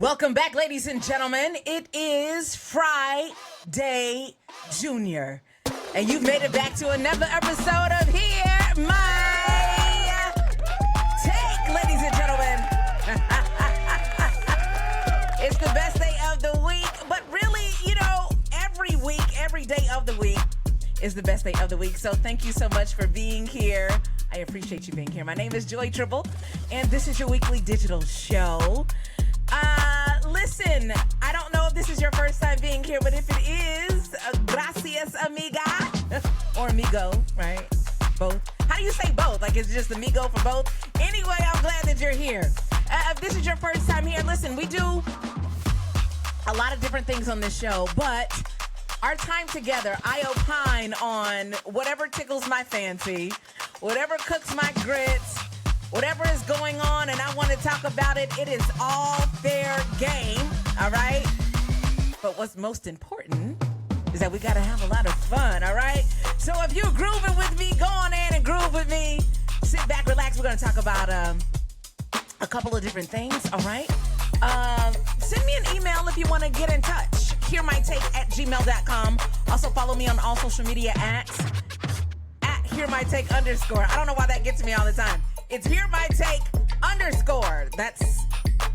Welcome back, ladies and gentlemen. It is Friday Junior, and you've made it back to another episode of Hear My Take, ladies and gentlemen. It's the best day of the week, but really, every week, every day of the week is the best day of the week. So thank you so much for being here. I appreciate you being here. My name is Joy Tribble, and this is your weekly digital show. Listen, I don't know if this is your first time being here, but if it is, gracias, amiga. Or amigo, right? Both. How do you say both? Like, it's just amigo for both? Anyway, I'm glad that you're here. If this is your first time here, listen, we do a lot of different things on this show, but our time together, I opine on whatever tickles my fancy, whatever cooks my grits, whatever is going on, and I want to talk about it. It is all fair game, all right? But what's most important is that we got to have a lot of fun, all right? So if you're grooving with me, go on in and groove with me. Sit back, relax. We're going to talk about a couple of different things, all right? Send me an email if you want to get in touch. HearMyTake@gmail.com. Also follow me on all social media at HearMyTake_. I don't know why that gets me all the time. It's HearMyTake_. That's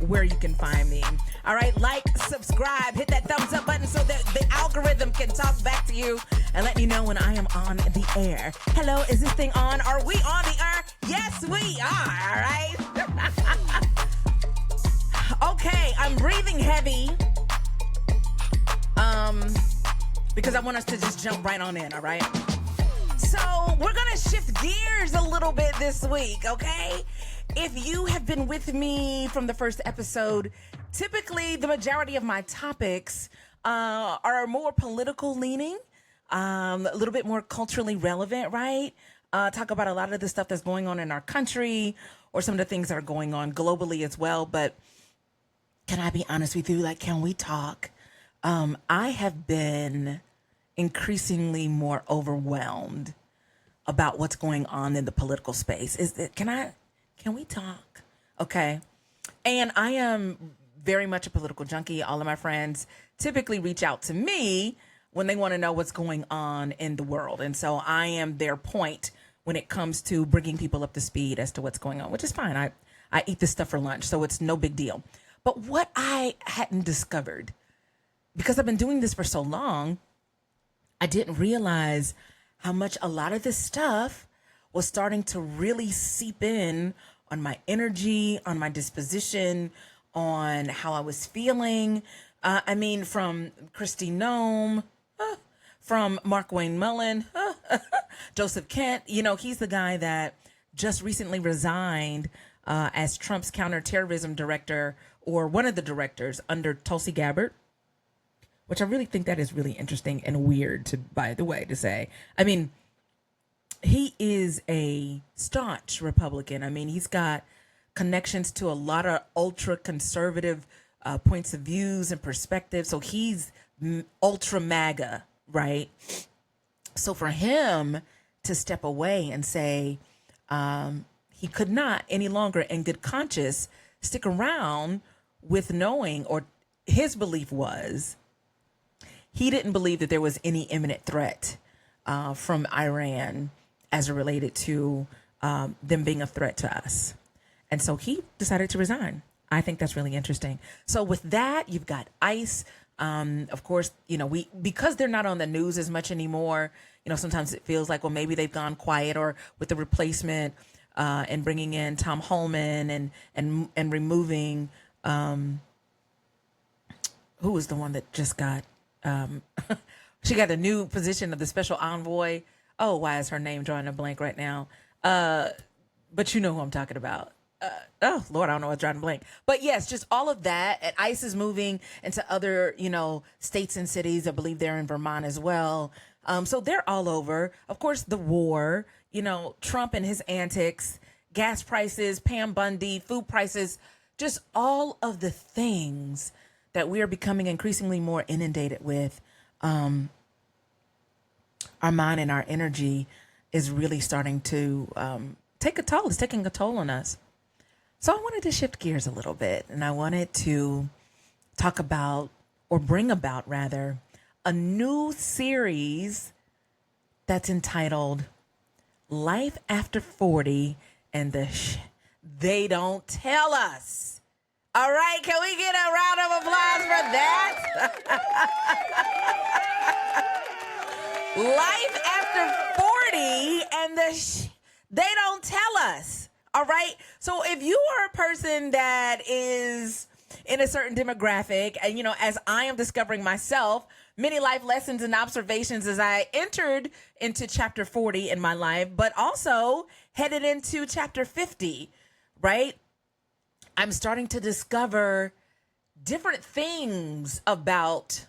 where you can find me. All right, like, subscribe, hit that thumbs up button so that the algorithm can talk back to you and let me know when I am on the air. Hello, is this thing on? Are we on the air? Yes, we are, all right? Okay, I'm breathing heavy because I want us to just jump right on in, all right? So we're going to shift gears a little bit this week, okay? If you have been with me from the first episode, typically the majority of my topics are more political leaning, a little bit more culturally relevant, right? Talk about a lot of the stuff that's going on in our country or some of the things that are going on globally as well. But can I be honest with you? Like, can we talk? I have been increasingly more overwhelmed about what's going on in the political space. Can we talk? Okay. And I am very much a political junkie. All of my friends typically reach out to me when they want to know what's going on in the world. And so I am their point when it comes to bringing people up to speed as to what's going on, which is fine. I eat this stuff for lunch, so it's no big deal. But what I hadn't discovered, because I've been doing this for so long, I didn't realize how much a lot of this stuff was starting to really seep in on my energy, on my disposition, on how I was feeling. From Kristi Noem, from Mark Wayne Mullen, Joseph Kent. He's the guy that just recently resigned as Trump's counterterrorism director, or one of the directors under Tulsi Gabbard, which I really think that is really interesting and weird by the way, to say. He is a staunch Republican. He's got connections to a lot of ultra conservative points of views and perspectives. So he's ultra MAGA, right? So for him to step away and say he could not any longer in good conscience stick around with knowing, or his belief was, he didn't believe that there was any imminent threat from Iran as it related to them being a threat to us. And so he decided to resign. I think that's really interesting. So with that, you've got ICE. Of course, because they're not on the news as much anymore, sometimes it feels like, well, maybe they've gone quiet, or with the replacement and bringing in Tom Holman and removing, who was the one that just got, she got a new position of the special envoy. Oh, why is her name drawing a blank right now? But you know who I'm talking about. Oh, Lord, I don't know what's drawing a blank. But yes, just all of that. And ICE is moving into other, states and cities. I believe they're in Vermont as well. So they're all over. Of course, the war, Trump and his antics, gas prices, Pam Bundy, food prices, just all of the things that we are becoming increasingly more inundated with. Our mind and our energy is really starting to take a toll. It's taking a toll on us. So I wanted to shift gears a little bit, and I wanted to talk about, or bring about rather, a new series that's entitled Life After 40 and They Don't Tell Us. All right, can we get a round of applause for that? Life After 40 and They Don't Tell Us. All right, so if you are a person that is in a certain demographic, and as I am discovering myself, many life lessons and observations as I entered into chapter 40 in my life, but also headed into chapter 50, right? I'm starting to discover different things about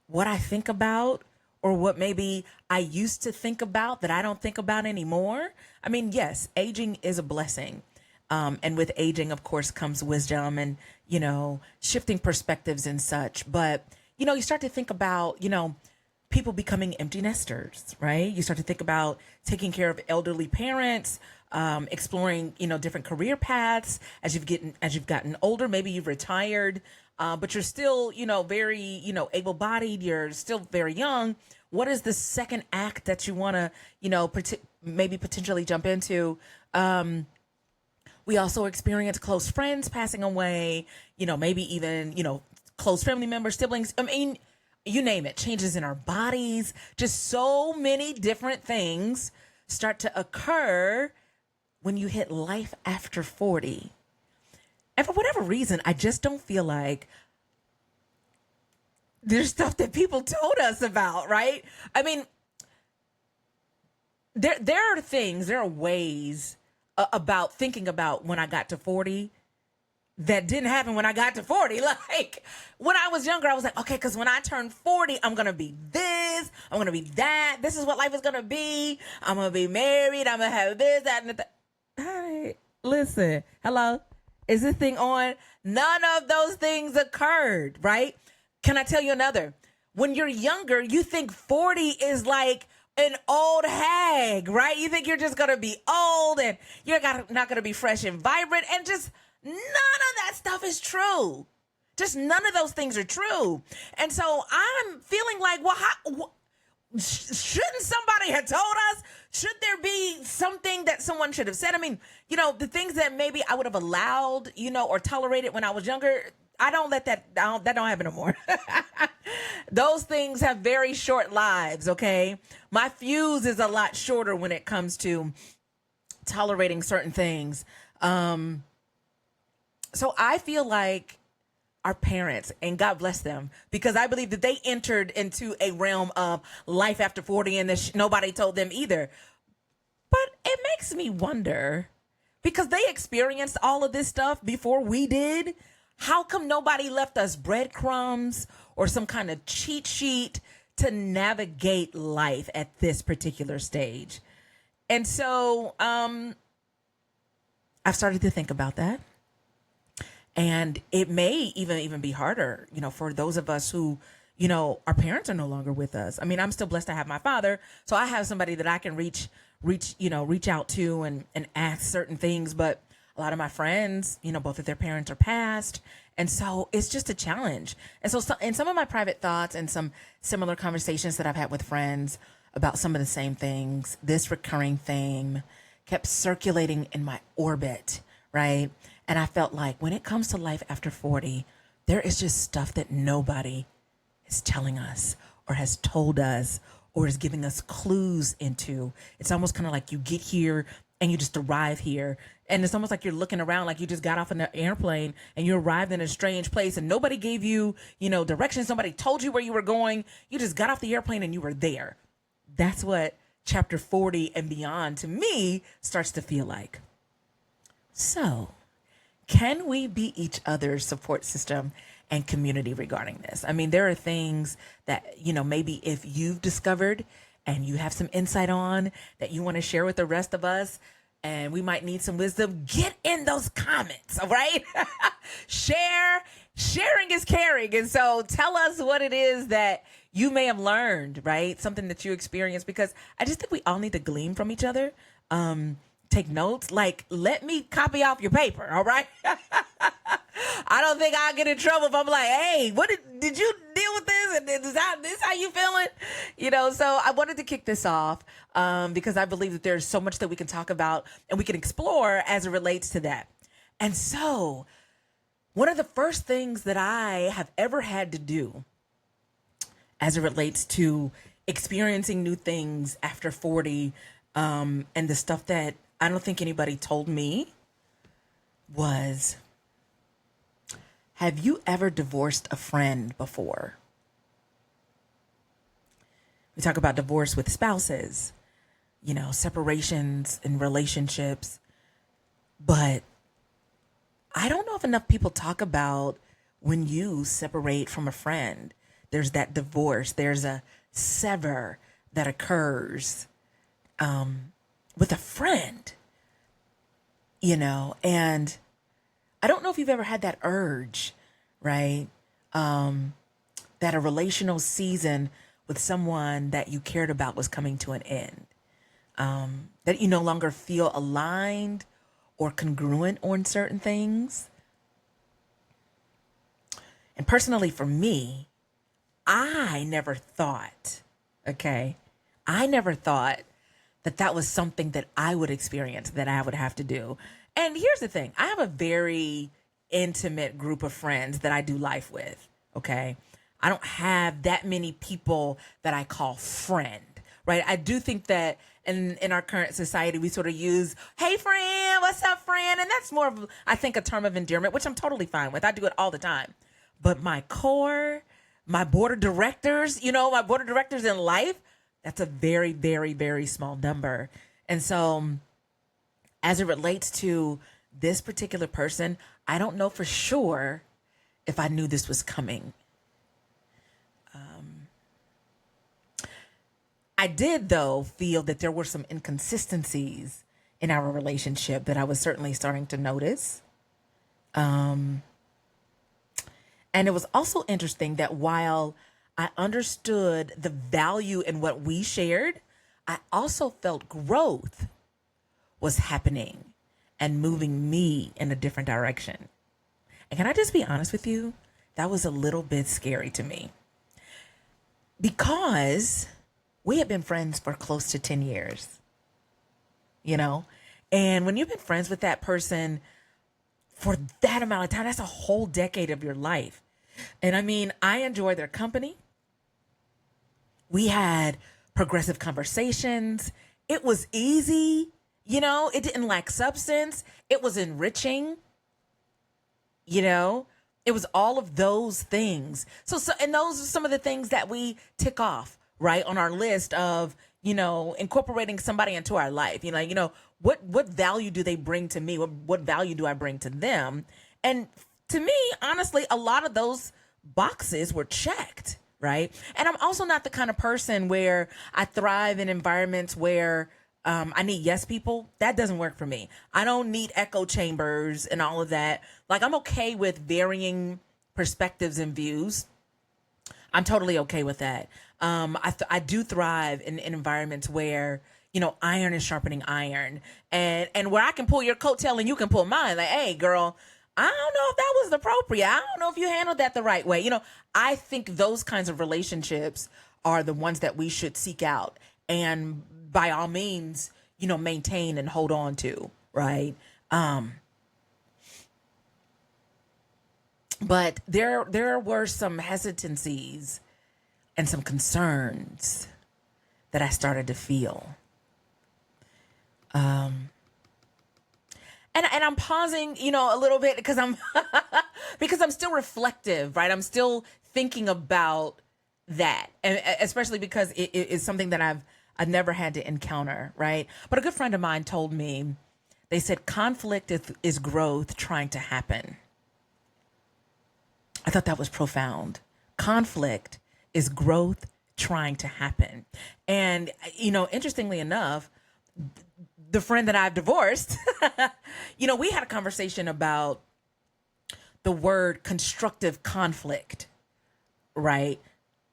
what I think about, or what maybe I used to think about that I don't think about anymore. I mean, yes, aging is a blessing. And with aging, of course, comes wisdom and, shifting perspectives and such. But, you start to think about, people becoming empty nesters, right? You start to think about taking care of elderly parents, exploring, different career paths as you've gotten older. Maybe you've retired, but you're still, very, able-bodied. You're still very young. What is the second act that you want to, maybe potentially jump into? We also experience close friends passing away, maybe even, close family members, siblings. I mean, you name it, changes in our bodies, just so many different things start to occur when you hit life after 40. And for whatever reason, I just don't feel like there's stuff that people told us about, right? I mean, there are ways about thinking about when I got to 40 that didn't happen when I got to 40. Like when I was younger, I was like, okay, because when I turn 40, I'm going to be this, I'm going to be that. This is what life is going to be. I'm going to be married. I'm going to have this, that, and that. Hey, listen, hello, is this thing on? None of those things occurred, right? Can I tell you another? When you're younger, you think 40 is like an old hag, right? You think you're just going to be old and you're not going to be fresh and vibrant, and just none of that stuff is true. Just none of those things are true. And so I'm feeling like, well, shouldn't somebody have told us? Should there be something that someone should have said? I mean, the things that maybe I would have allowed, or tolerated when I was younger, I don't let that down. That don't happen no more. Those things have very short lives, okay? My fuse is a lot shorter when it comes to tolerating certain things. So I feel like our parents, and God bless them, because I believe that they entered into a realm of life after 40 and nobody told them either. But it makes me wonder, because they experienced all of this stuff before we did, how come nobody left us breadcrumbs or some kind of cheat sheet to navigate life at this particular stage? And so I've started to think about that. And it may even be harder, for those of us who, our parents are no longer with us. I mean, I'm still blessed to have my father, so I have somebody that I can reach out to and ask certain things. But a lot of my friends, both of their parents are passed. And so it's just a challenge. And so in some of my private thoughts and some similar conversations that I've had with friends about some of the same things, this recurring theme kept circulating in my orbit, right? And I felt like when it comes to life after 40, there is just stuff that nobody is telling us or has told us or is giving us clues into. It's almost kind of like you get here and you just arrive here. And it's almost like you're looking around like you just got off an airplane and you arrived in a strange place and nobody gave you, directions. Somebody told you where you were going. You just got off the airplane and you were there. That's what chapter 40 and beyond to me starts to feel like. So, can we be each other's support system and community regarding this? I mean, there are things that, maybe if you've discovered and you have some insight on that you want to share with the rest of us, and we might need some wisdom, get in those comments, all right? Sharing is caring. And so tell us what it is that you may have learned, right? Something that you experienced, because I just think we all need to glean from each other. Take notes, like, let me copy off your paper, all right? I don't think I'll get in trouble if I'm like, hey, what did you deal with this? And is this how you feeling? So I wanted to kick this off because I believe that there's so much that we can talk about and we can explore as it relates to that. And so one of the first things that I have ever had to do as it relates to experiencing new things after 40, and the stuff that I don't think anybody told me was, have you ever divorced a friend before? We talk about divorce with spouses, separations in relationships, but I don't know if enough people talk about when you separate from a friend. There's that divorce. There's a sever that occurs with a friend, and I don't know if you've ever had that urge, right? That a relational season with someone that you cared about was coming to an end, that you no longer feel aligned or congruent on certain things. And personally for me, I never thought that that was something that I would experience, that I would have to do. And here's the thing. I have a very intimate group of friends that I do life with, okay? I don't have that many people that I call friend, right? I do think that in our current society, we sort of use, hey, friend, what's up, friend? And that's more of, I think, a term of endearment, which I'm totally fine with. I do it all the time. But my core, my board of directors, my board of directors in life, that's a very, very, very small number. And so as it relates to this particular person, I don't know for sure if I knew this was coming. I did, though, feel that there were some inconsistencies in our relationship that I was certainly starting to notice. And it was also interesting that while I understood the value in what we shared, I also felt growth was happening and moving me in a different direction. And can I just be honest with you? That was a little bit scary to me because we had been friends for close to 10 years, and when you've been friends with that person for that amount of time, that's a whole decade of your life. And I mean, I enjoy their company. We had progressive conversations. It was easy. It didn't lack substance. It was enriching. It was all of those things. So, and those are some of the things that we tick off, right, on our list of, incorporating somebody into our life. What value do they bring to me? What value do I bring to them? And to me, honestly, a lot of those boxes were checked, right? And I'm also not the kind of person where I thrive in environments where I need yes people. That doesn't work for me. I don't need echo chambers and all of that. Like, I'm okay with varying perspectives and views. I'm totally okay with that. I do thrive in environments where, iron is sharpening iron, and where I can pull your coattail and you can pull mine. Like, hey, girl, I don't know if that was appropriate. I don't know if you handled that the right way. I think those kinds of relationships are the ones that we should seek out and by all means, maintain and hold on to, right? But there were some hesitancies and some concerns that I started to feel. And I'm pausing, a little bit because I'm still reflective, right? I'm still thinking about that, and especially because it is something that I've never had to encounter, right? But a good friend of mine told me, they said, conflict is growth trying to happen. I thought that was profound. Conflict is growth trying to happen. And, interestingly enough, the friend that I've divorced, we had a conversation about the word constructive conflict, right?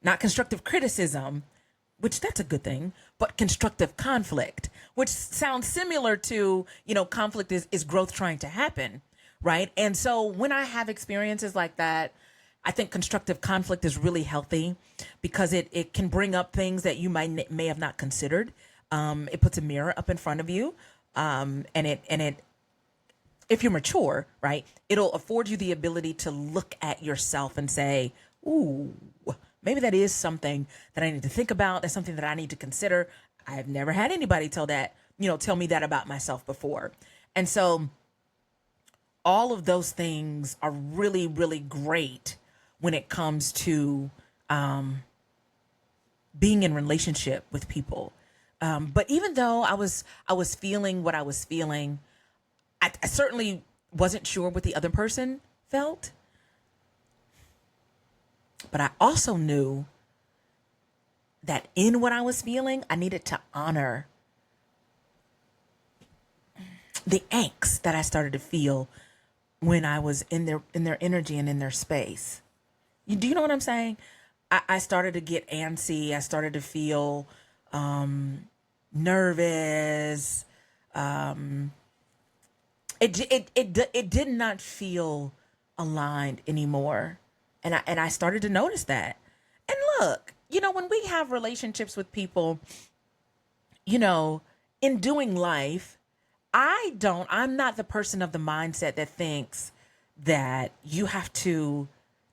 Not constructive criticism, which that's a good thing, but constructive conflict, which sounds similar to, conflict is growth trying to happen, right? And so when I have experiences like that, I think constructive conflict is really healthy because it can bring up things that you may have not considered. It puts a mirror up in front of you, and it if you're mature, right, it'll afford you the ability to look at yourself and say, "Ooh, maybe that is something that I need to think about. That's something that I need to consider." I've never had anybody tell me that about myself before, and so all of those things are really, really great when it comes to being in relationship with people. But even though I was feeling what I was feeling, I certainly wasn't sure what the other person felt. But I also knew that in what I was feeling, I needed to honor the angst that I started to feel when I was in their energy and in their space. Do you know what I'm saying? I started to get antsy. I started to feel nervous. It did not feel aligned anymore, and I started to notice that. And look, when we have relationships with people, in doing life, I'm not the person of the mindset that thinks that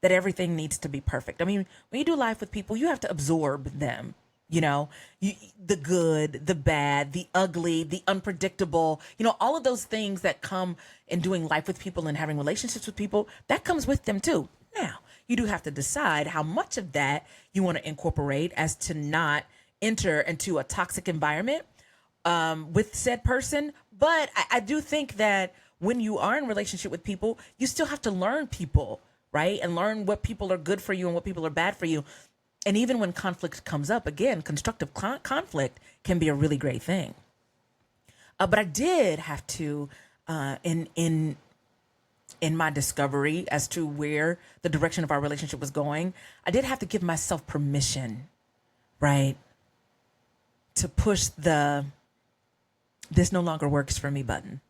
that everything needs to be perfect. I mean, when you do life with people, you have to absorb them, the good, the bad, the ugly, the unpredictable, all of those things that come in doing life with people and having relationships with people, that comes with them too. Now, you do have to decide how much of that you want to incorporate as to not enter into a toxic environment with said person. But I do think that when you are in a relationship with people, you still have to learn people, right? And learn what people are good for you and what people are bad for you. And even when conflict comes up, again, constructive conflict can be a really great thing. But I did have to, in my discovery as to where the direction of our relationship was going, I did have to give myself permission, right, to push the "this no longer works for me" button.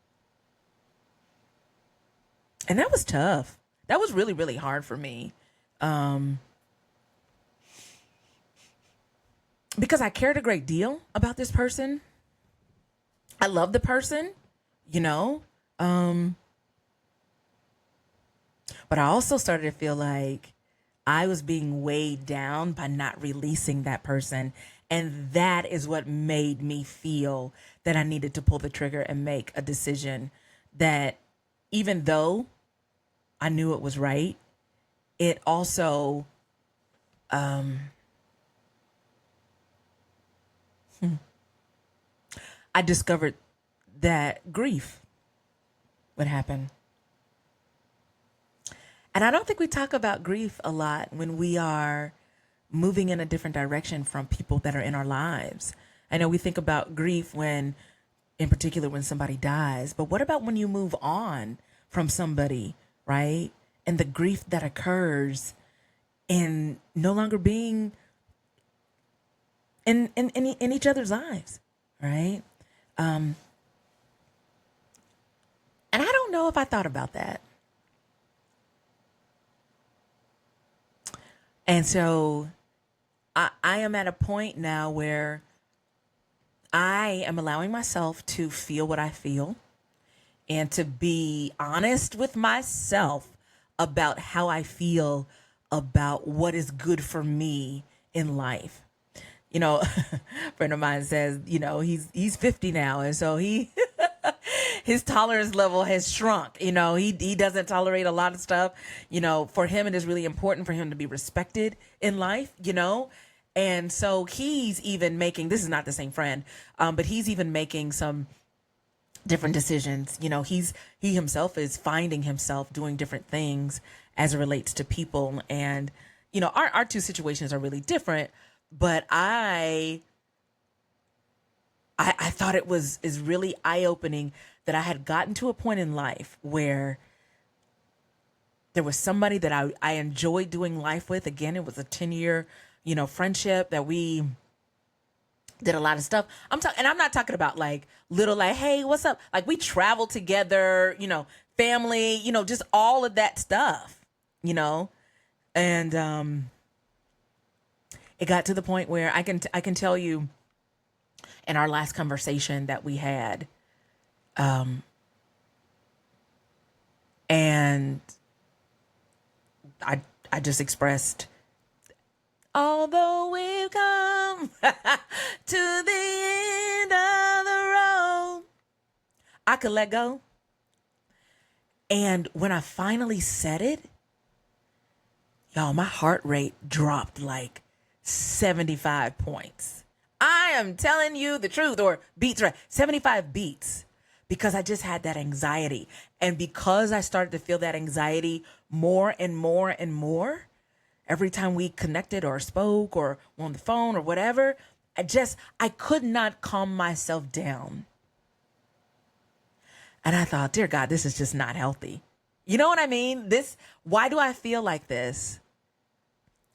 And that was tough. That was really, really hard for me. Because I cared a great deal about this person. I love the person, but I also started to feel like I was being weighed down by not releasing that person. And that is what made me feel that I needed to pull the trigger and make a decision that, even though I knew it was right, it also I discovered that grief would happen. And I don't think we talk about grief a lot when we are moving in a different direction from people that are in our lives. I know we think about grief in particular, when somebody dies, but what about when you move on from somebody, right? And the grief that occurs in no longer being in each other's lives, right? And I don't know if I thought about that. And so I am at a point now where I am allowing myself to feel what I feel and to be honest with myself about how I feel about what is good for me in life. A friend of mine says, he's 50 now. And so his tolerance level has shrunk. He doesn't tolerate a lot of stuff. For him, it is really important for him to be respected in life, And so he's even making, this is not the same friend, but he's even making some different decisions. He himself is finding himself doing different things as it relates to people. And, our two situations are really different, but I thought is really eye-opening that I had gotten to a point in life where there was somebody that I enjoyed doing life with. Again, it was a 10-year, friendship that we did a lot of stuff. And I'm not talking about like little, like, hey, what's up? Like, we traveled together, family, just all of that stuff, and it got to the point where I can tell you in our last conversation that we had, and I just expressed, although we've come to the end of the road, I could let go. And when I finally said it, y'all, my heart rate dropped like 75 points. I am telling you the truth, or beats, right? 75 beats, because I just had that anxiety. And because I started to feel that anxiety more and more and more, every time we connected or spoke or were on the phone or whatever, I could not calm myself down. And I thought, dear God, this is just not healthy. You know what I mean? Why do I feel like this?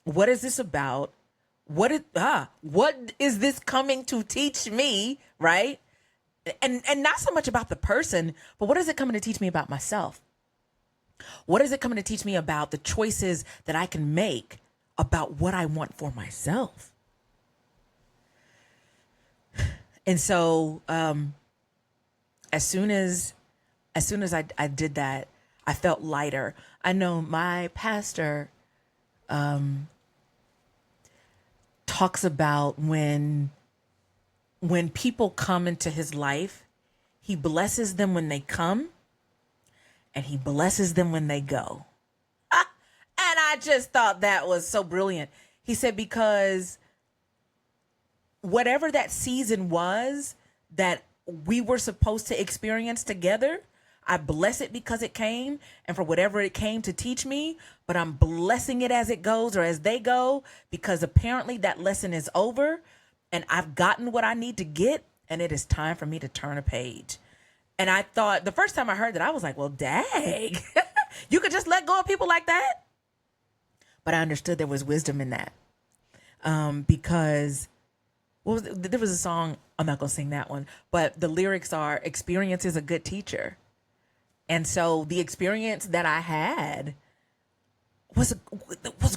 What is this about? What is this coming to teach me, right? And not so much about the person, but what is it coming to teach me about myself? What is it coming to teach me about the choices that I can make about what I want for myself? And so, as soon as I did that, I felt lighter. I know my pastor talks about when people come into his life, he blesses them when they come and he blesses them when they go. And I just thought that was so brilliant. He said, because whatever that season was that we were supposed to experience together, I bless it because it came and for whatever it came to teach me, but I'm blessing it as it goes or as they go, because apparently that lesson is over and I've gotten what I need to get and it is time for me to turn a page. And I thought the first time I heard that, I was like, well, dang, you could just let go of people like that. But I understood there was wisdom in that, because there was a song, I'm not going to sing that one, but the lyrics are, experience is a good teacher. And so the experience that I had was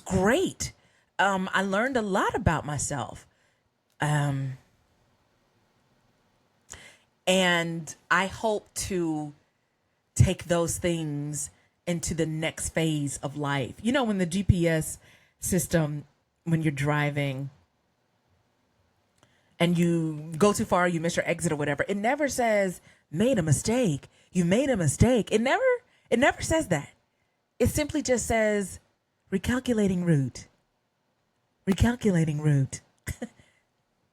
great. I learned a lot about myself. And I hope to take those things into the next phase of life. You know, when the GPS system, when you're driving and you go too far, you miss your exit or whatever, it never says, made a mistake. You made a mistake. It never says that. It simply just says, recalculating route. Recalculating route.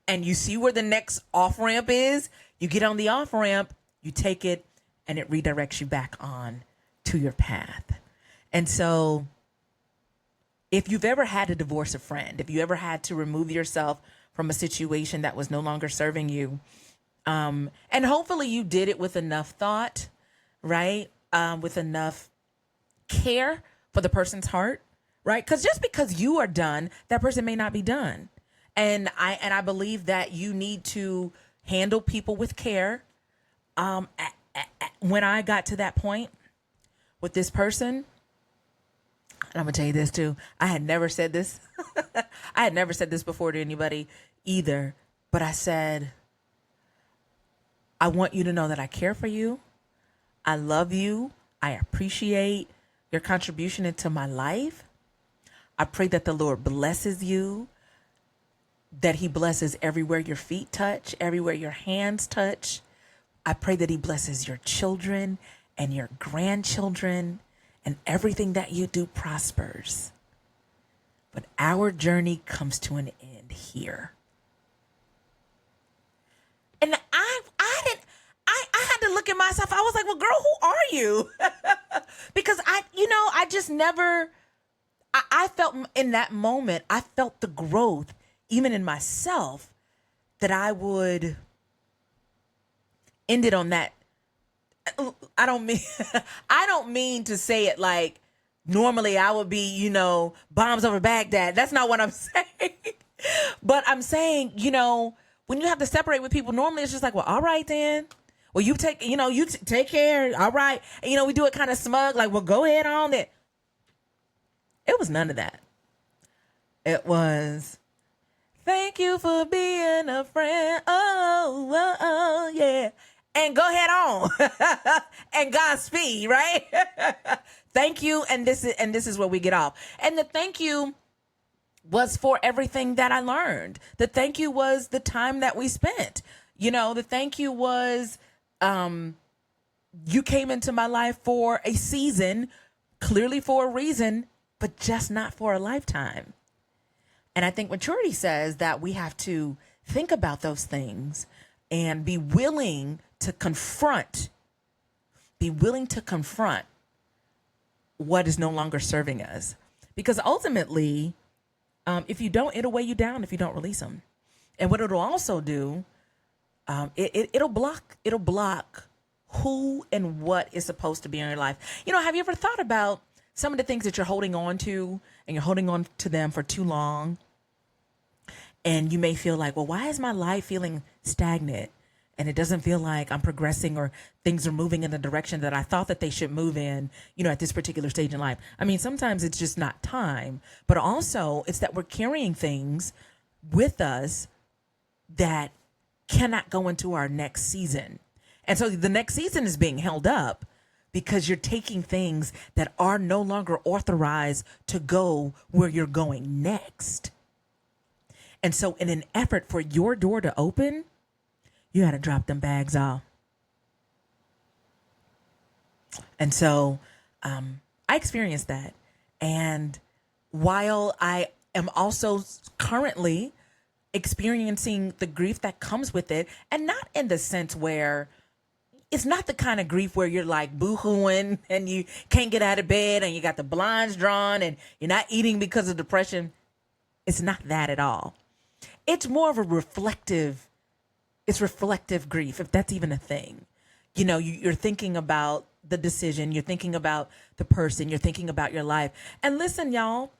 And you see where the next off-ramp is. You get on the off-ramp, you take it, and it redirects you back on to your path. And so if you've ever had to divorce a friend, if you ever had to remove yourself from a situation that was no longer serving you, and hopefully you did it with enough thought, right? With enough care for the person's heart, right? Because just because you are done, that person may not be done. And I believe that you need to handle people with care. When I got to that point with this person, and I'm gonna tell you this too, I had never said this. I had never said this before to anybody either, but I said, I want you to know that I care for you. I love you. I appreciate your contribution into my life. I pray that the Lord blesses you, that he blesses everywhere your feet touch, everywhere your hands touch. I pray that he blesses your children and your grandchildren, and everything that you do prospers. But our journey comes to an end here. And I had to look at myself. I was like, well, girl, who are you? Because I just never, I felt in that moment, I felt the growth, even in myself, that I would end it on that. I don't mean to say it like normally I would be, bombs over Baghdad. That's not what I'm saying. But I'm saying, when you have to separate with people, normally it's just like, well, all right then. Well, you take, take care. All right. And, we do it kind of smug, like, well, go ahead on it. It was none of that. It was, thank you for being a friend. Oh, yeah. And go ahead on. And Godspeed, right? Thank you. And this is where we get off. And the thank you was for everything that I learned. The thank you was the time that we spent. The thank you was you came into my life for a season, clearly for a reason, but just not for a lifetime. And I think maturity says that we have to think about those things and be willing to confront what is no longer serving us. Because ultimately, if you don't, it'll weigh you down if you don't release them. And what it'll also do, it'll block who and what is supposed to be in your life. Have you ever thought about some of the things that you're holding on to and you're holding on to them for too long? And you may feel like, well, why is my life feeling stagnant? And it doesn't feel like I'm progressing or things are moving in the direction that I thought that they should move in, at this particular stage in life. I mean, sometimes it's just not time, but also it's that we're carrying things with us that cannot go into our next season. And so the next season is being held up because you're taking things that are no longer authorized to go where you're going next. And so in an effort for your door to open, you got to drop them bags off. And so I experienced that. And while I am also currently experiencing the grief that comes with it, and not in the sense where it's not the kind of grief where you're like boo-hooing and you can't get out of bed and you got the blinds drawn and you're not eating because of depression. It's not that at all. It's more of a reflective grief, if that's even a thing. You're thinking about the decision, you're thinking about the person, you're thinking about your life. And listen, y'all,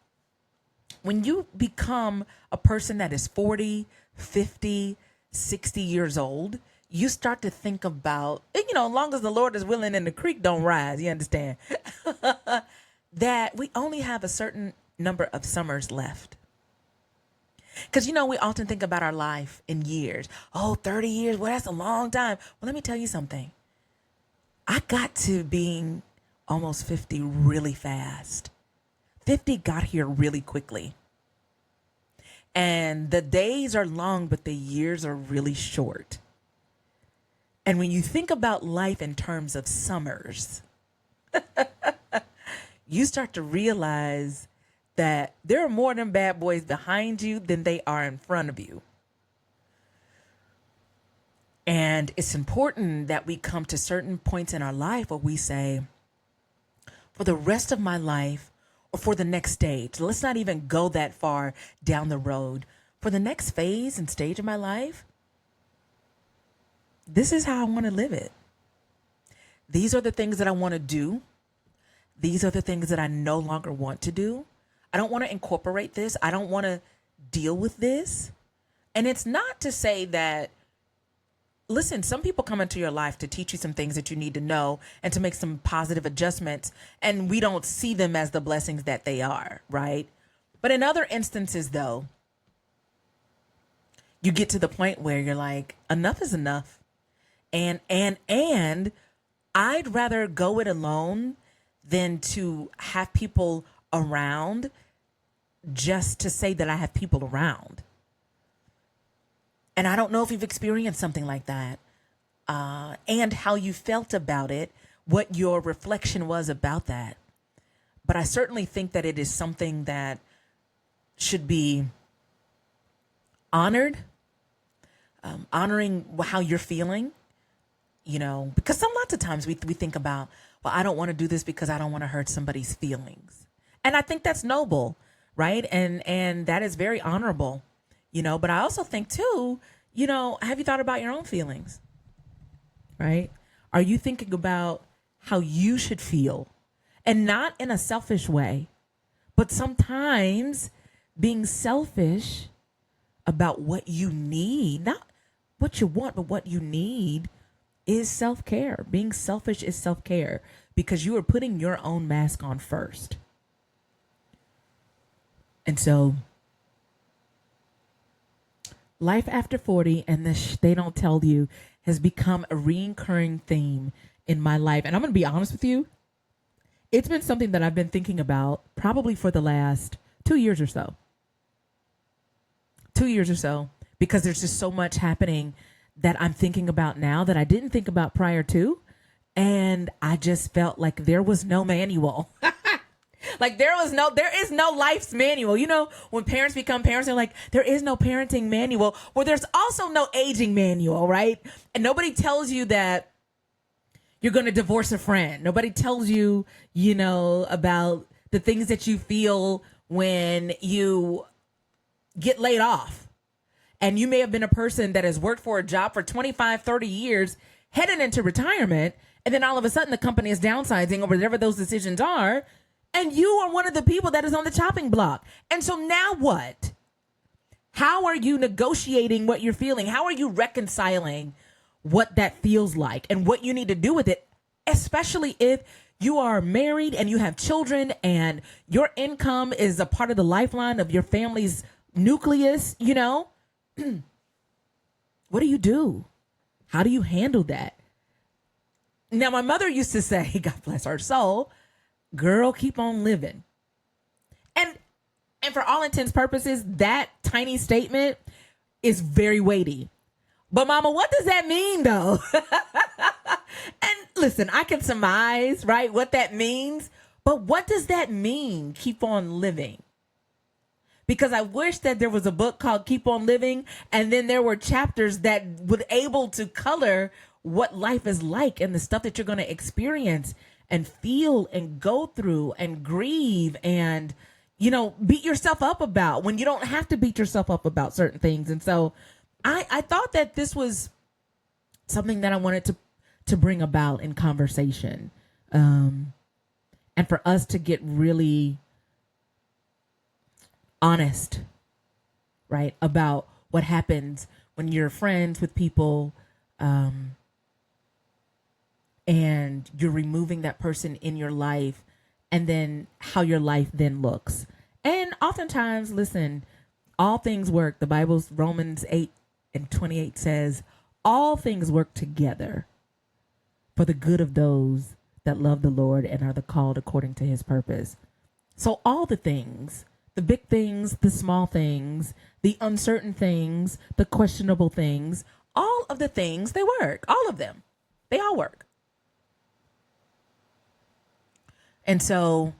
when you become a person that is 40, 50, 60 years old, you start to think about, as long as the Lord is willing and the creek don't rise, you understand, that we only have a certain number of summers left. Because, we often think about our life in years. Oh, 30 years. Well, that's a long time. Well, let me tell you something. I got to being almost 50 really fast. 50 got here really quickly. And the days are long, but the years are really short. And when you think about life in terms of summers, you start to realize that there are more of them bad boys behind you than they are in front of you. And it's important that we come to certain points in our life where we say, for the rest of my life, or for the next stage, let's not even go that far down the road. For the next phase and stage of my life, this is how I want to live it. These are the things that I want to do. These are the things that I no longer want to do. I don't want to incorporate this. I don't want to deal with this. And it's not to say that, listen, some people come into your life to teach you some things that you need to know and to make some positive adjustments. And we don't see them as the blessings that they are, right? But in other instances, though, you get to the point where you're like, enough is enough. And I'd rather go it alone than to have people around just to say that I have people around. And I don't know if you've experienced something like that, and how you felt about it, what your reflection was about that. But I certainly think that it is something that should be honored, honoring how you're feeling, because lots of times we think about, well, I don't want to do this because I don't want to hurt somebody's feelings. And I think that's noble, right? And that is very honorable, but I also think too, have you thought about your own feelings, right? Are you thinking about how you should feel, and not in a selfish way, but sometimes being selfish about what you need, not what you want, but what you need, is self-care. Being selfish is self-care because you are putting your own mask on first. And so life after 40 and this they don't tell you has become a recurring theme in my life. And I'm going to be honest with you. It's been something that I've been thinking about probably for the last 2 years or so. 2 years or so, because there's just so much happening that I'm thinking about now that I didn't think about prior to. And I just felt like there was no manual. Like there is no life's manual. You know, when parents become parents, they're like, there is no parenting manual. Well, there's also no aging manual, right? And nobody tells you that you're going to divorce a friend. Nobody tells you, you know, about the things that you feel when you get laid off. And you may have been a person that has worked for a job for 25, 30 years, heading into retirement. And then all of a sudden the company is downsizing or whatever those decisions are. And you are one of the people that is on the chopping block. And so now what? How are you negotiating what you're feeling? How are you reconciling what that feels like and what you need to do with it? Especially if you are married and you have children and your income is a part of the lifeline of your family's nucleus, you know? What do you do? How do you handle that? Now, my mother used to say, God bless her soul, girl, keep on living. And for all intents and purposes, that tiny statement is very weighty. But mama, what does that mean though? And listen, I can surmise, right, what that means. But what does that mean, keep on living? Because I wish that there was a book called Keep on Living, and then there were chapters that would able to color what life is like and the stuff that you're going to experience and feel and go through and grieve and, you know, beat yourself up about when you don't have to beat yourself up about certain things. And so I thought that this was something that I wanted to bring about in conversation, and for us to get really honest, right, about what happens when you're friends with people, and you're removing that person in your life, and then how your life then looks. And oftentimes, listen, all things work. The Bible's Romans 8:28 says, all things work together for the good of those that love the Lord and are the called according to his purpose. So all the things, the big things, the small things, the uncertain things, the questionable things, all of the things, they work. All of them. They all work. And so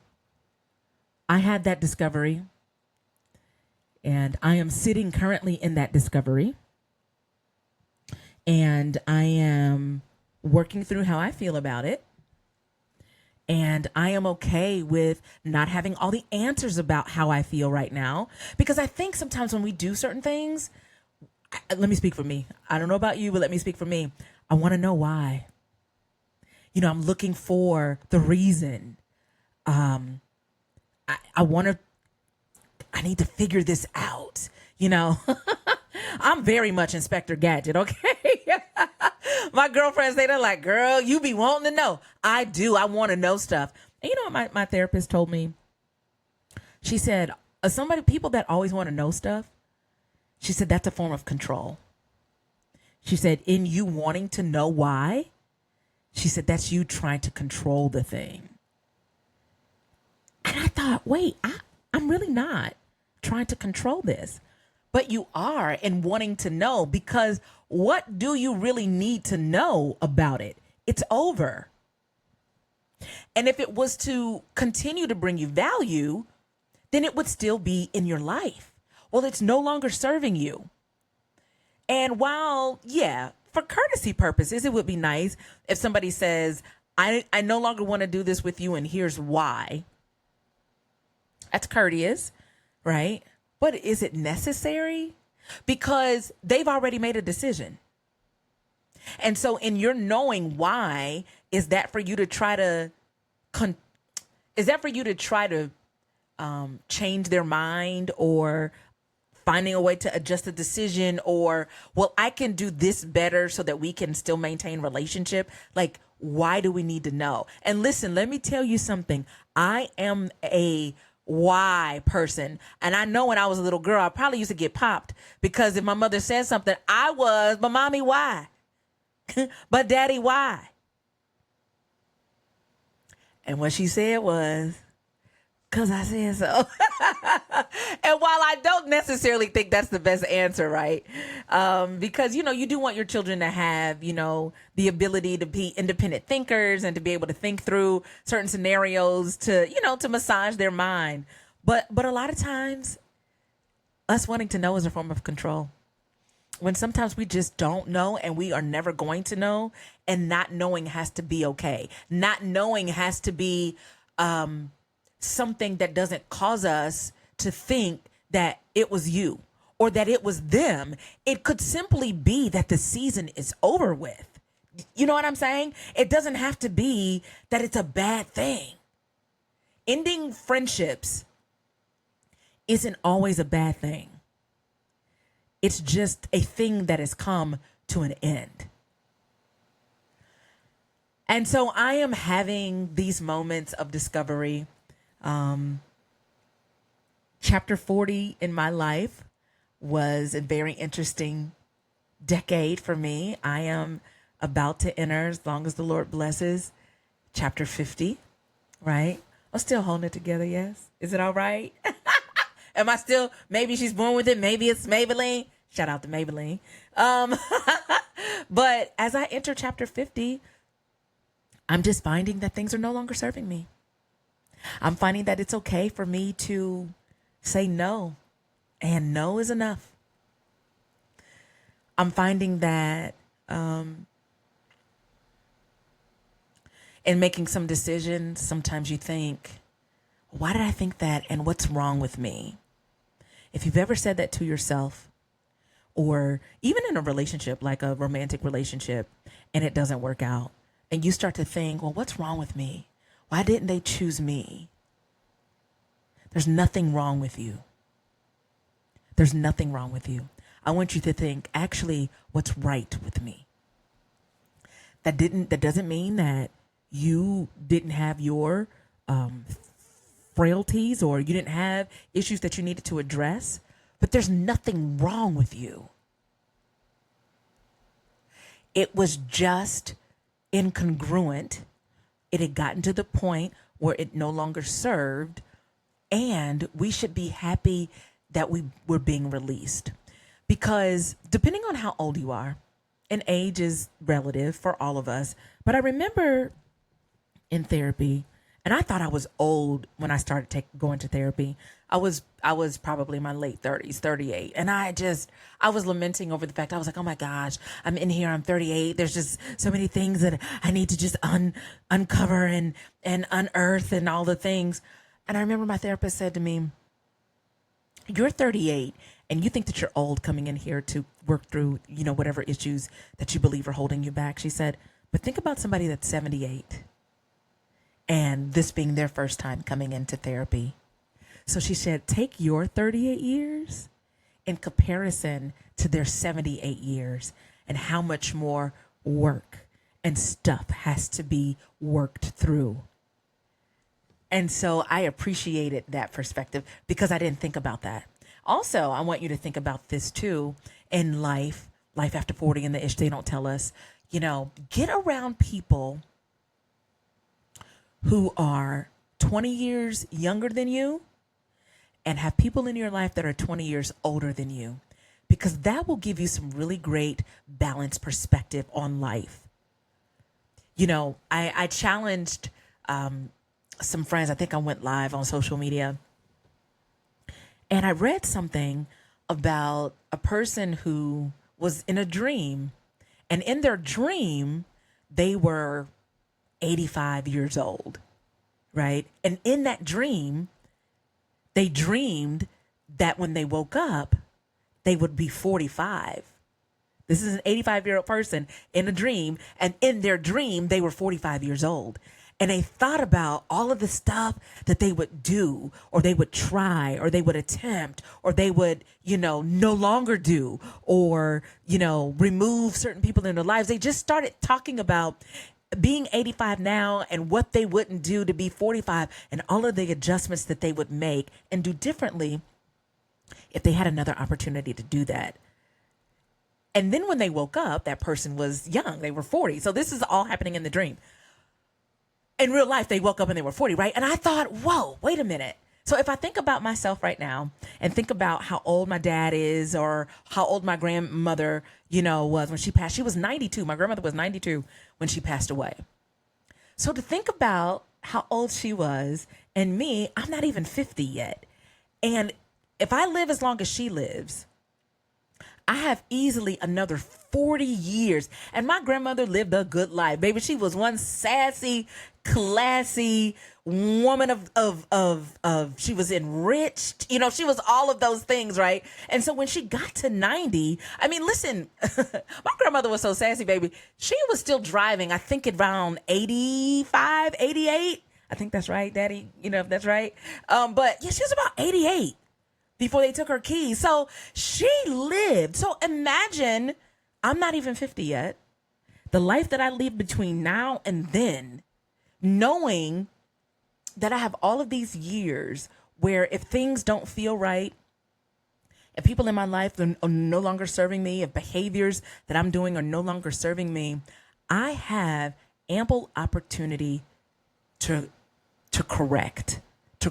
I had that discovery, and I am sitting currently in that discovery, and I am working through how I feel about it. And I am okay with not having all the answers about how I feel right now, because I think sometimes when we do certain things, let me speak for me. I don't know about you, but let me speak for me. I want to know why. You know, I'm looking for the reason. I need to figure this out, you know. I'm very much Inspector Gadget, okay? My girlfriends, they're like, girl, you be wanting to know. I do. I want to know stuff. And you know what my therapist told me? She said, people that always want to know stuff, she said, that's a form of control. She said, in you wanting to know why, she said, that's you trying to control the thing. And I thought, wait, I'm really not trying to control this. But you are, in wanting to know, because what do you really need to know about it? It's over. And if it was to continue to bring you value, then it would still be in your life. Well, it's no longer serving you. And while, yeah, for courtesy purposes, it would be nice if somebody says, I no longer want to do this with you, and here's why. That's courteous, right? But is it necessary? Because they've already made a decision. And so in your knowing why, is that for you to try to change their mind or finding a way to adjust the decision, or, well, I can do this better so that we can still maintain relationship. Like, why do we need to know? And listen, let me tell you something. I am a why person. And I know when I was a little girl, I probably used to get popped because if my mother said something, but mommy, why? But daddy, why? And what she said was, because I said so. And while I don't necessarily think that's the best answer, right? Because, you do want your children to have, the ability to be independent thinkers and to be able to think through certain scenarios to massage their mind. But a lot of times, us wanting to know is a form of control. When sometimes we just don't know and we are never going to know, and not knowing has to be okay. Not knowing has to be something that doesn't cause us to think that it was you or that it was them. It could simply be that the season is over with. You know what I'm saying? It doesn't have to be that it's a bad thing. Ending friendships isn't always a bad thing. It's just a thing that has come to an end. And so I am having these moments of discovery. Chapter 40 in my life was a very interesting decade for me. I am about to enter, as long as the Lord blesses, chapter 50, right? I'm still holding it together, yes? Is it all right? Am I still, maybe she's born with it, maybe it's Maybelline. Shout out to Maybelline. But as I enter chapter 50, I'm just finding that things are no longer serving me. I'm finding that it's okay for me to say no, and no is enough. I'm finding that in making some decisions, sometimes you think, why did I think that, and what's wrong with me? If you've ever said that to yourself, or even in a relationship, like a romantic relationship, and it doesn't work out, and you start to think, well, what's wrong with me? Why didn't they choose me? There's nothing wrong with you. There's nothing wrong with you. I want you to think, actually, what's right with me? That doesn't mean that you didn't have your frailties, or you didn't have issues that you needed to address, but there's nothing wrong with you. It was just incongruent. It had gotten to the point where it no longer served, and we should be happy that we were being released. Because depending on how old you are, and age is relative for all of us, but I remember in therapy, and I thought I was old when I started going to therapy. I was probably in my late 30s, 38. And I was lamenting over the fact, I was like, oh my gosh, I'm in here, I'm 38. There's just so many things that I need to just uncover and unearth and all the things. And I remember my therapist said to me, you're 38 and you think that you're old coming in here to work through, whatever issues that you believe are holding you back. She said, but think about somebody that's 78. And this being their first time coming into therapy. So she said, take your 38 years in comparison to their 78 years and how much more work and stuff has to be worked through. And so I appreciated that perspective because I didn't think about that. Also, I want you to think about this too in life after 40 and the ish they don't tell us, get around people who are 20 years younger than you and have people in your life that are 20 years older than you, because that will give you some really great balanced perspective on life. I challenged some friends. I think I went live on social media, and I read something about a person who was in a dream, and in their dream, they were 85 years old, right? And in that dream, they dreamed that when they woke up, they would be 45. This is an 85-year-old person in a dream, and in their dream, they were 45 years old. And they thought about all of the stuff that they would do, or they would try, or they would attempt, or they would, no longer do, or, remove certain people in their lives. They just started talking about being 85 now and what they wouldn't do to be 45, and all of the adjustments that they would make and do differently if they had another opportunity to do that. And then when they woke up, that person was young. They were 40. So this is all happening in the dream. In real life, they woke up and they were 40, right? And I thought, whoa, wait a minute. So if I think about myself right now and think about how old my dad is, or how old my grandmother, was when she passed, she was 92. My grandmother was 92 when she passed away. So to think about how old she was and me, I'm not even 50 yet. And if I live as long as she lives, I have easily another 40 years. And my grandmother lived a good life. Baby, she was one sassy, classy woman of she was enriched. She was all of those things, right? And so when she got to 90, I mean, listen, my grandmother was so sassy, baby. She was still driving, I think around 85, 88. I think that's right, Daddy, if that's right. But yeah, she was about 88 before they took her keys. So she lived. So imagine, I'm not even 50 yet. The life that I live between now and then, knowing that I have all of these years where if things don't feel right, if people in my life are no longer serving me, if behaviors that I'm doing are no longer serving me, I have ample opportunity to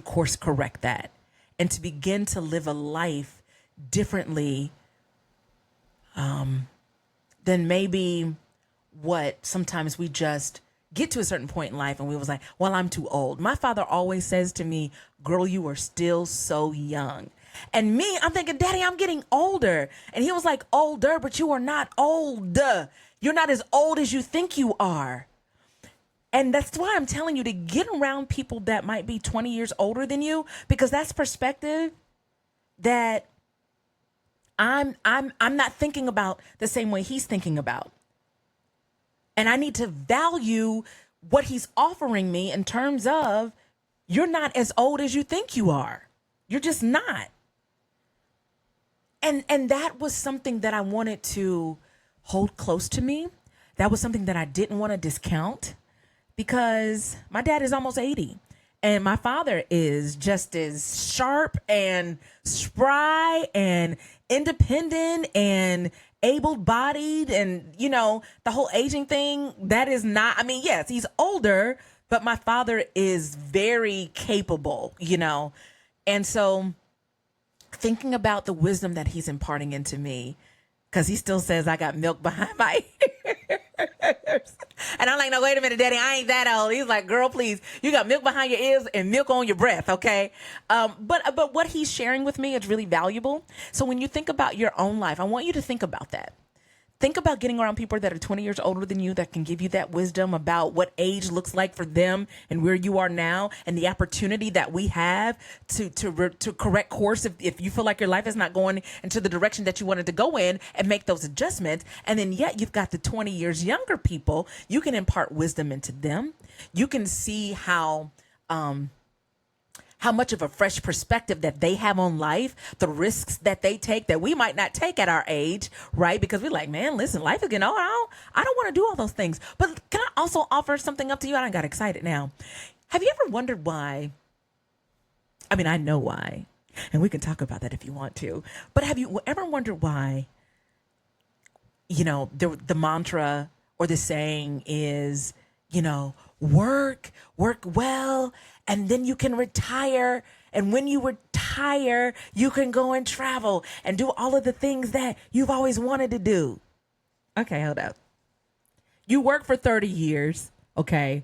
course correct that, and to begin to live a life differently than maybe what sometimes we just get to a certain point in life and we was like, well, I'm too old. My father always says to me, girl, you are still so young. And me, I'm thinking, Daddy, I'm getting older. And he was like, older, but you are not old. You're not as old as you think you are. And that's why I'm telling you to get around people that might be 20 years older than you, because that's perspective that I'm not thinking about the same way he's thinking about. And I need to value what he's offering me in terms of, you're not as old as you think you are. You're just not. And that was something that I wanted to hold close to me. That was something that I didn't want to discount, because my dad is almost 80 and my father is just as sharp and spry and independent and able-bodied, and the whole aging thing, that is not, I mean, yes, he's older, but my father is very capable, and so thinking about the wisdom that he's imparting into me, because he still says I got milk behind my ears. And I'm like, no, wait a minute, Daddy, I ain't that old. He's like, girl, please, you got milk behind your ears and milk on your breath, okay? But what he's sharing with me is really valuable. So when you think about your own life, I want you to think about that. Think about getting around people that are 20 years older than you, that can give you that wisdom about what age looks like for them and where you are now, and the opportunity that we have to correct course if you feel like your life is not going into the direction that you wanted to go in, and make those adjustments. And then yet you've got the 20 years younger people. You can impart wisdom into them. You can see how much of a fresh perspective that they have on life, the risks that they take that we might not take at our age, right? Because we're like, man, listen, life is getting old. I don't want to do all those things. But can I also offer something up to you? I got excited now. Have you ever wondered why? I mean, I know why, and we can talk about that if you want to. But have you ever wondered why, the mantra or the saying is, work well, and then you can retire. And when you retire, you can go and travel and do all of the things that you've always wanted to do. Okay, hold up. You work for 30 years, okay,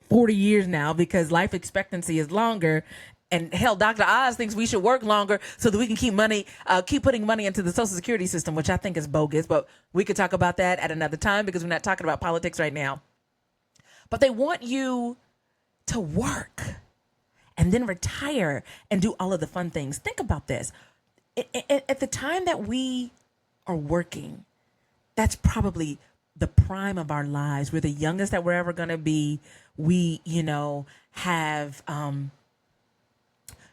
40 years now, because life expectancy is longer. And hell, Dr. Oz thinks we should work longer so that we can keep putting money into the Social Security system, which I think is bogus. But we could talk about that at another time, because we're not talking about politics right now. But they want you to work and then retire and do all of the fun things. Think about this. At the time that we are working, that's probably the prime of our lives. We're the youngest that we're ever going to be. We, have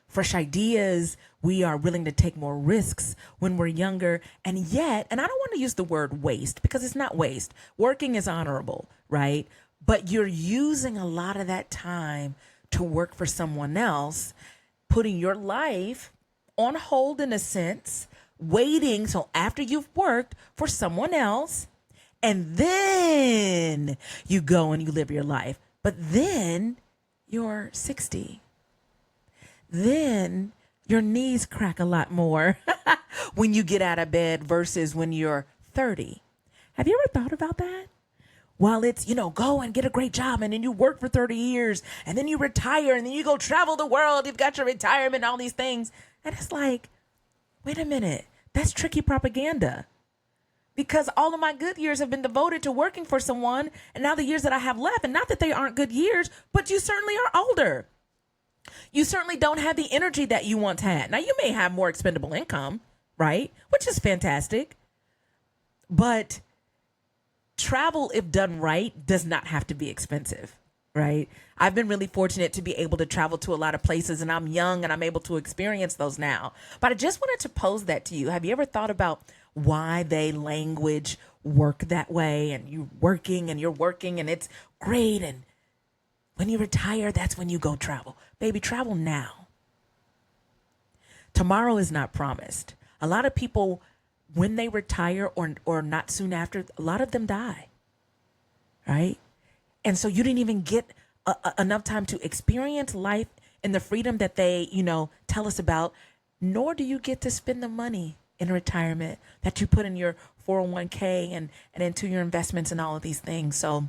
fresh ideas. We are willing to take more risks when we're younger. And yet, and I don't want to use the word waste because it's not waste. Working is honorable, right? But you're using a lot of that time to work for someone else, putting your life on hold in a sense, waiting till after you've worked for someone else. And then you go and you live your life. But then you're 60. Then your knees crack a lot more when you get out of bed versus when you're 30. Have you ever thought about that? While it's, go and get a great job and then you work for 30 years and then you retire and then you go travel the world. You've got your retirement, all these things. And it's like, wait a minute, that's tricky propaganda. Because all of my good years have been devoted to working for someone. And now the years that I have left, and not that they aren't good years, but you certainly are older. You certainly don't have the energy that you once had. Now, you may have more expendable income, right? Which is fantastic. But travel, if done right, does not have to be expensive, right? I've been really fortunate to be able to travel to a lot of places, and I'm young and I'm able to experience those now. But I just wanted to pose that to you. Have you ever thought about why they language work that way, and you're working and it's great, and when you retire, that's when you go travel. Baby, travel now. Tomorrow is not promised. A lot of people, when they retire or not soon after, a lot of them die, right? And so you didn't even get enough time to experience life in the freedom that they, tell us about, nor do you get to spend the money in retirement that you put in your 401k and into your investments and all of these things. So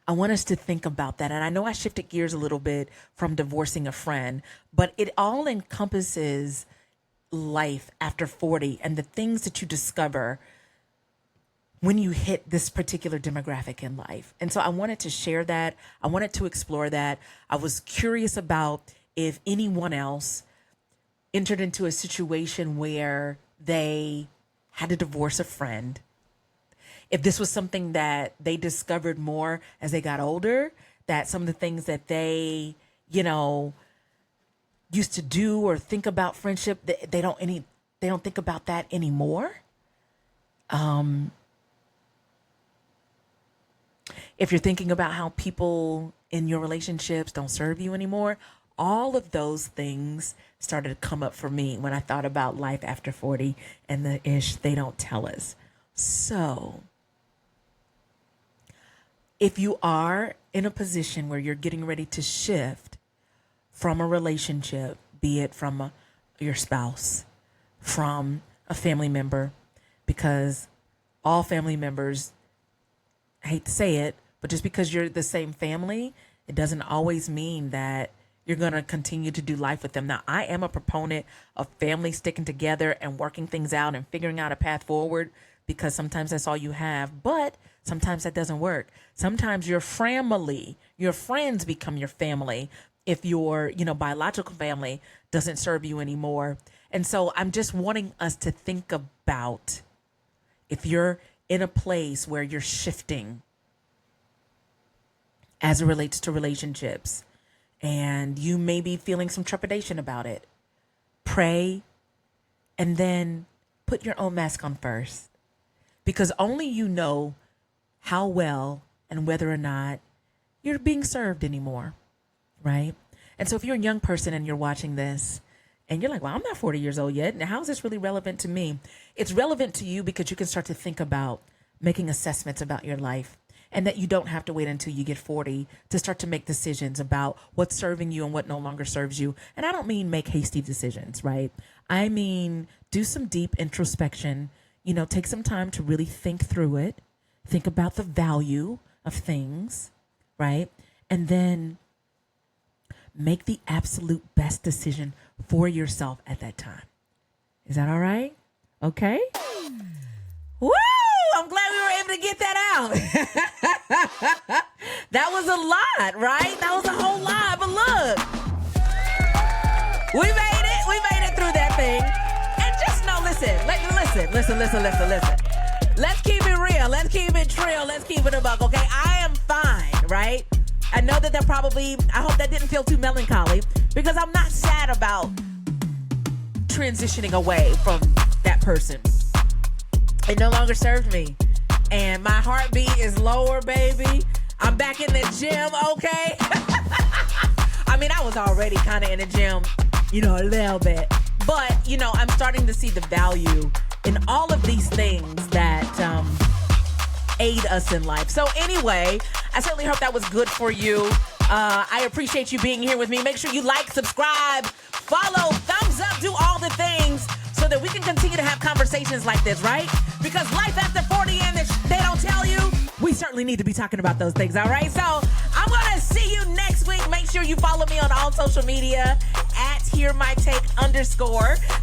I want us to think about that. And I know I shifted gears a little bit from divorcing a friend, but it all encompasses life after 40 and the things that you discover when you hit this particular demographic in life. And so I wanted to share that. I wanted to explore that. I was curious about if anyone else entered into a situation where they had to divorce a friend. If this was something that they discovered more as they got older, that some of the things that they, used to do or think about friendship, they don't think about that anymore. If you're thinking about how people in your relationships don't serve you anymore, all of those things started to come up for me when I thought about life after 40 and the ish they don't tell us. So if you are in a position where you're getting ready to shift from a relationship, be it from your spouse, from a family member, because all family members, I hate to say it, but just because you're the same family, it doesn't always mean that you're going to continue to do life with them. Now, I am a proponent of families sticking together and working things out and figuring out a path forward, because sometimes that's all you have. But sometimes that doesn't work. Sometimes your family, your friends become your family if your, biological family doesn't serve you anymore. And so I'm just wanting us to think about if you're in a place where you're shifting as it relates to relationships and you may be feeling some trepidation about it, pray and then put your own mask on first, because only you know how well and whether or not you're being served anymore, right? And so if you're a young person and you're watching this and you're like, well, I'm not 40 years old yet, now how is this really relevant to me? It's relevant to you because you can start to think about making assessments about your life, and that you don't have to wait until you get 40 to start to make decisions about what's serving you and what no longer serves you. And I don't mean make hasty decisions, right? I mean, do some deep introspection, take some time to really think through it, think about the value of things, right? And then make the absolute best decision for yourself at that time. Is that all right? Okay. Woo! I'm glad we were able to get that out. That was a lot, right? That was a whole lot. But look, we made it. We made it through that thing. And just know, listen. Let's keep it real. Let's keep it trill. Let's keep it a buck, okay? I am fine, right? I know that I hope that didn't feel too melancholy because I'm not sad about transitioning away from that person. It no longer served me. And my heartbeat is lower, baby. I'm back in the gym, okay? I mean, I was already kind of in the gym, a little bit. But, I'm starting to see the value in all of these things that aid us in life. So anyway, I certainly hope that was good for you. I appreciate you being here with me. Make sure you like, subscribe, follow, thumbs up, do all the things so that we can continue to have conversations like this, right? Because life after 40 and they don't tell you, we certainly need to be talking about those things, all right? So I'm going to see you next week. Make sure you follow me on all social media at HearMyTake_.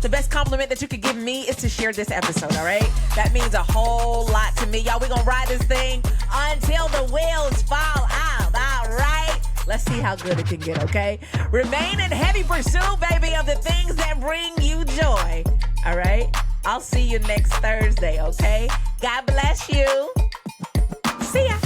The best compliment that you could give me is to share this episode, all right? That means a whole lot to me. Y'all, we're going to ride this thing until the wheels fall out, all right? Let's see how good it can get, okay? Remain in heavy pursuit, baby, of the things that bring you joy, all right? I'll see you next Thursday, okay? God bless you. See ya.